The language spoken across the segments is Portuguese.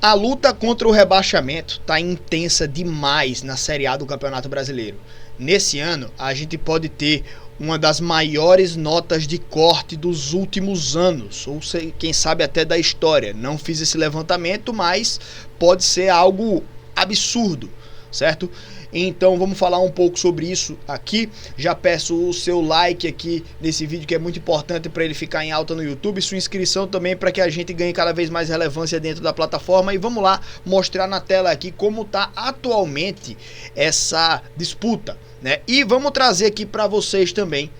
A luta contra o rebaixamento está intensa demais na Série A do Campeonato Brasileiro. Nesse ano, a gente pode ter uma das maiores notas de corte dos últimos anos, ou quem sabe até da história. Não fiz esse levantamento, mas pode ser algo absurdo, certo? Então vamos falar um pouco sobre isso aqui. Já peço o seu like aqui nesse vídeo, que é muito importante para ele ficar em alta no YouTube. Sua inscrição também, para que a gente ganhe cada vez mais relevância dentro da plataforma. E vamos lá mostrar na tela aqui como está atualmente essa disputa, né? E vamos trazer aqui para vocês também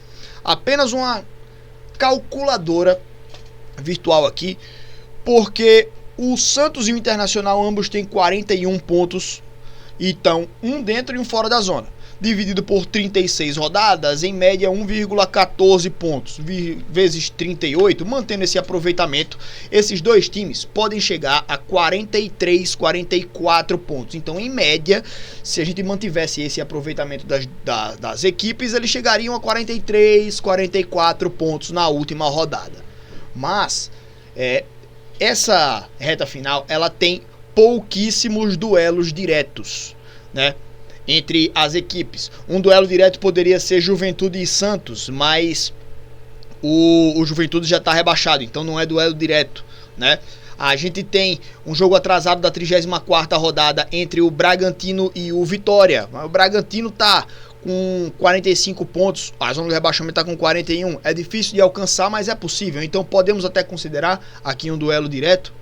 apenas uma calculadora virtual aqui, porque o Santos e o Internacional ambos têm 41 pontos. E estão um dentro e um fora da zona. Dividido por 36 rodadas, em média 1,14 pontos vezes 38, mantendo esse aproveitamento, esses dois times podem chegar a 43, 44 pontos. Então, em média, se a gente mantivesse esse aproveitamento das equipes, eles chegariam a 43, 44 pontos na última rodada. Mas, essa reta final, ela tem pouquíssimos duelos diretos, né, entre as equipes. Um duelo direto poderia ser Juventude e Santos, mas o Juventude já está rebaixado, então não é duelo direto, né? A gente tem um jogo atrasado da 34ª rodada entre o Bragantino e o Vitória. O Bragantino está com 45 pontos, a zona do rebaixamento está com 41. É difícil de alcançar, mas é possível. Então podemos até considerar aqui um duelo direto.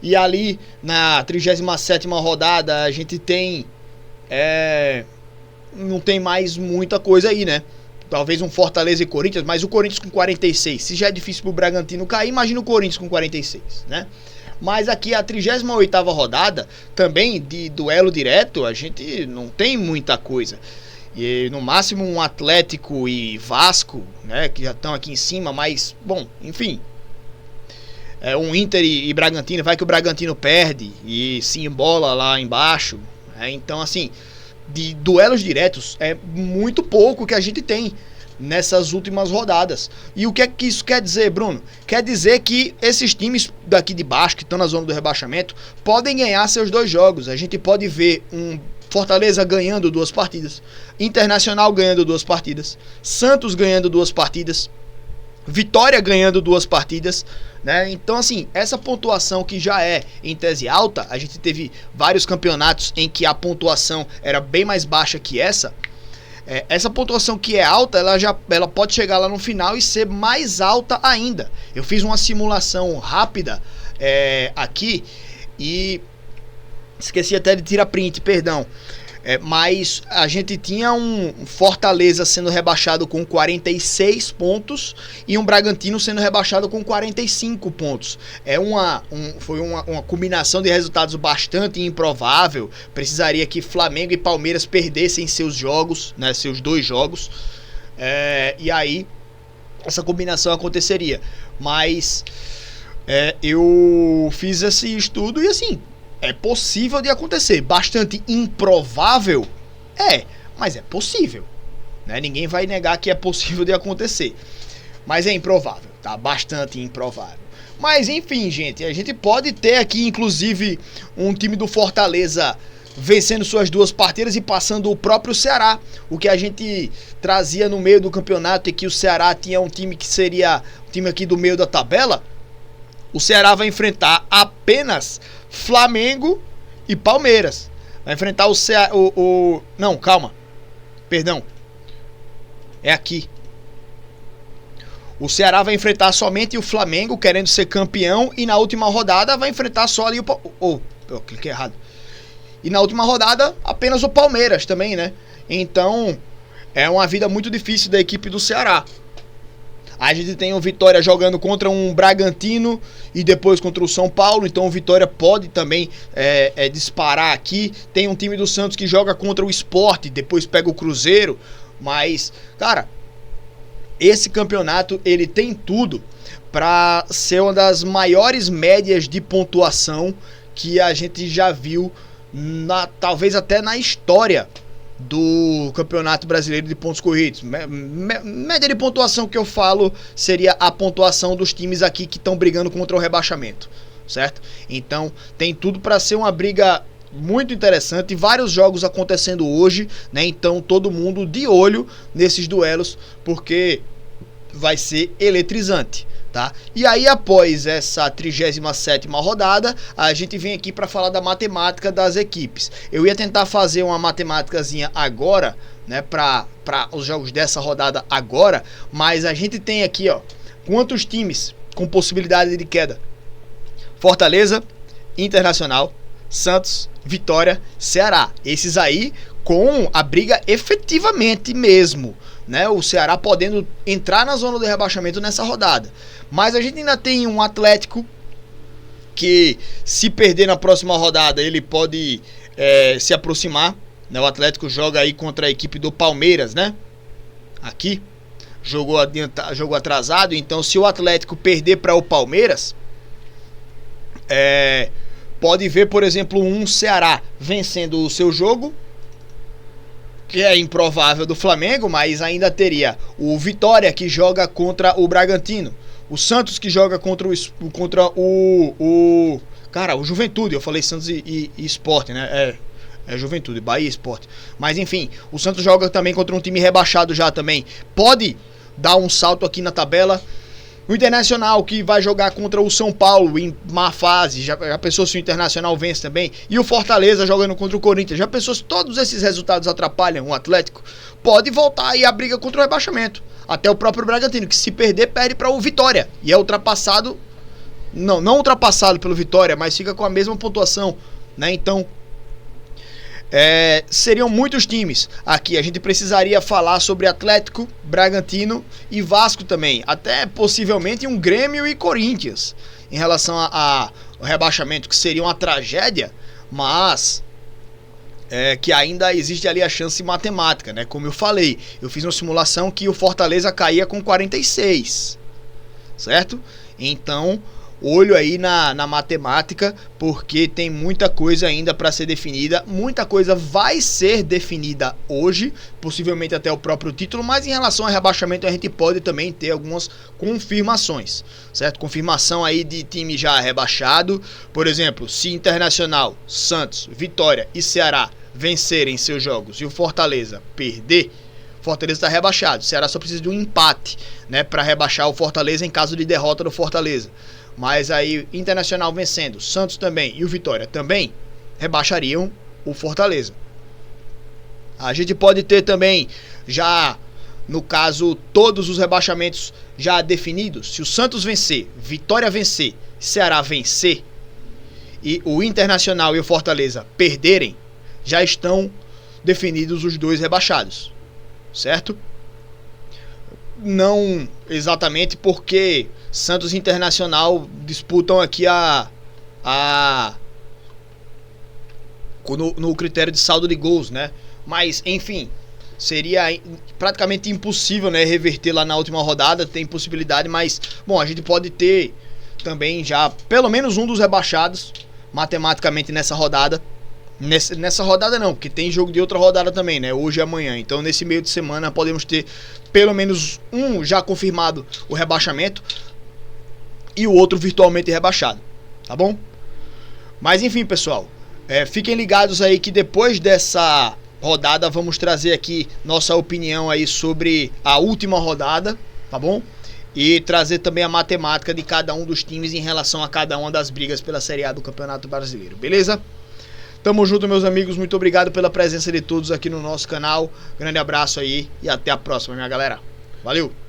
E ali na 37ª rodada a gente tem não tem mais muita coisa aí, né? Talvez um Fortaleza e Corinthians, mas o Corinthians com 46. Se já é difícil pro Bragantino cair, imagina o Corinthians com 46, né? Mas aqui a 38ª rodada, também de duelo direto, a gente não tem muita coisa. E no máximo um Atlético e Vasco, né, que já estão aqui em cima, mas, bom, enfim. Um Inter e Bragantino, vai que o Bragantino perde e se embola lá embaixo. Então, assim, de duelos diretos é muito pouco que a gente tem nessas últimas rodadas. E o que é que isso quer dizer, Bruno? Quer dizer que esses times daqui de baixo, que estão na zona do rebaixamento, podem ganhar seus dois jogos. A gente pode ver um Fortaleza ganhando 2 partidas, Internacional ganhando 2 partidas, Santos ganhando 2 partidas, Vitória ganhando 2 partidas, né? Então, assim, essa pontuação que já é em tese alta, a gente teve vários campeonatos em que a pontuação era bem mais baixa que essa. Essa pontuação que é alta, ela pode chegar lá no final e ser mais alta ainda. Eu fiz uma simulação rápida aqui e esqueci até de tirar print, perdão. Mas a gente tinha um Fortaleza sendo rebaixado com 46 pontos e um Bragantino sendo rebaixado com 45 pontos. Foi uma combinação de resultados bastante improvável. Precisaria que Flamengo e Palmeiras perdessem seus jogos, né, seus 2 jogos. E aí essa combinação aconteceria. Mas eu fiz esse estudo e assim, é possível de acontecer. Bastante improvável? Mas é possível, né? Ninguém vai negar que é possível de acontecer. Mas é improvável, tá? Bastante improvável. Mas enfim, gente, a gente pode ter aqui, inclusive, um time do Fortaleza vencendo suas 2 partidas e passando o próprio Ceará. O que a gente trazia no meio do campeonato, e que o Ceará tinha um time que seria o time aqui do meio da tabela. O Ceará vai enfrentar apenas Flamengo e Palmeiras. Vai enfrentar o Ceará. Não, calma. Perdão. É aqui. O Ceará vai enfrentar somente o Flamengo, querendo ser campeão. E na última rodada vai enfrentar só ali o. Eu cliquei errado. E na última rodada, apenas o Palmeiras também, né? Então, é uma vida muito difícil da equipe do Ceará. A gente tem o Vitória jogando contra um Bragantino e depois contra o São Paulo. Então o Vitória pode também disparar aqui. Tem um time do Santos que joga contra o Sport, depois pega o Cruzeiro. Mas, cara, esse campeonato ele tem tudo para ser uma das maiores médias de pontuação que a gente já viu, talvez até na história do Campeonato Brasileiro de Pontos Corridos. Média de pontuação que eu falo seria a pontuação dos times aqui que estão brigando contra o rebaixamento, certo? Então tem tudo para ser uma briga muito interessante, vários jogos acontecendo hoje, né? Então todo mundo de olho nesses duelos, porque vai ser eletrizante, tá? E aí após essa 37ª rodada, a gente vem aqui para falar da matemática das equipes. Eu ia tentar fazer uma matemáticazinha agora, né, para os jogos dessa rodada agora, mas a gente tem aqui, ó, quantos times com possibilidade de queda: Fortaleza, Internacional, Santos, Vitória, Ceará. Esses aí com a briga efetivamente mesmo, né? O Ceará podendo entrar na zona do rebaixamento nessa rodada. Mas a gente ainda tem um Atlético que, se perder na próxima rodada, ele pode se aproximar, né? O Atlético joga aí contra a equipe do Palmeiras, né? Aqui jogou atrasado. Então se o Atlético perder para o Palmeiras, pode ver, por exemplo, um Ceará vencendo o seu jogo, que é improvável, do Flamengo, mas ainda teria o Vitória, que joga contra o Bragantino, o Santos, que joga contra o Juventude. Eu falei Santos e Sport, né? É Juventude, Bahia Sport. Mas enfim, o Santos joga também contra um time rebaixado já também. Pode dar um salto aqui na tabela. O Internacional, que vai jogar contra o São Paulo em má fase, já pensou se o Internacional vence também? E o Fortaleza jogando contra o Corinthians, já pensou se todos esses resultados atrapalham o Atlético? Pode voltar aí a briga contra o rebaixamento. Até o próprio Bragantino, que se perder, perde para o Vitória. E é ultrapassado, não ultrapassado pelo Vitória, mas fica com a mesma pontuação, né? Então, seriam muitos times. Aqui a gente precisaria falar sobre Atlético, Bragantino e Vasco também. Até possivelmente um Grêmio e Corinthians em relação ao rebaixamento, que seria uma tragédia, mas que ainda existe ali a chance matemática, né? Como eu falei, eu fiz uma simulação que o Fortaleza caía com 46, certo? Então, olho aí na matemática, porque tem muita coisa ainda para ser definida. Muita coisa vai ser definida hoje, possivelmente até o próprio título, mas em relação ao rebaixamento a gente pode também ter algumas confirmações, certo? Confirmação aí de time já rebaixado. Por exemplo, se Internacional, Santos, Vitória e Ceará vencerem seus jogos e o Fortaleza perder, Fortaleza está rebaixado. O Ceará só precisa de um empate, né, para rebaixar o Fortaleza em caso de derrota do Fortaleza. Mas aí, Internacional vencendo, Santos também e o Vitória também rebaixariam o Fortaleza. A gente pode ter também, já no caso, todos os rebaixamentos já definidos. Se o Santos vencer, Vitória vencer, Ceará vencer e o Internacional e o Fortaleza perderem, já estão definidos os dois rebaixados, certo? Não exatamente, porque Santos e Internacional disputam aqui no critério de saldo de gols, né? Mas, enfim, seria praticamente impossível, né, reverter lá na última rodada. Tem possibilidade, mas, bom, a gente pode ter também já pelo menos um dos rebaixados matematicamente nessa rodada. Nessa rodada não, porque tem jogo de outra rodada também, né? Hoje e amanhã. Então nesse meio de semana podemos ter pelo menos um já confirmado o rebaixamento e o outro virtualmente rebaixado, tá bom? Mas enfim, pessoal, fiquem ligados aí que depois dessa rodada vamos trazer aqui nossa opinião aí sobre a última rodada, tá bom? E trazer também a matemática de cada um dos times em relação a cada uma das brigas pela Série A do Campeonato Brasileiro, beleza? Tamo junto, meus amigos, muito obrigado pela presença de todos aqui no nosso canal. Grande abraço aí e até a próxima, minha galera. Valeu!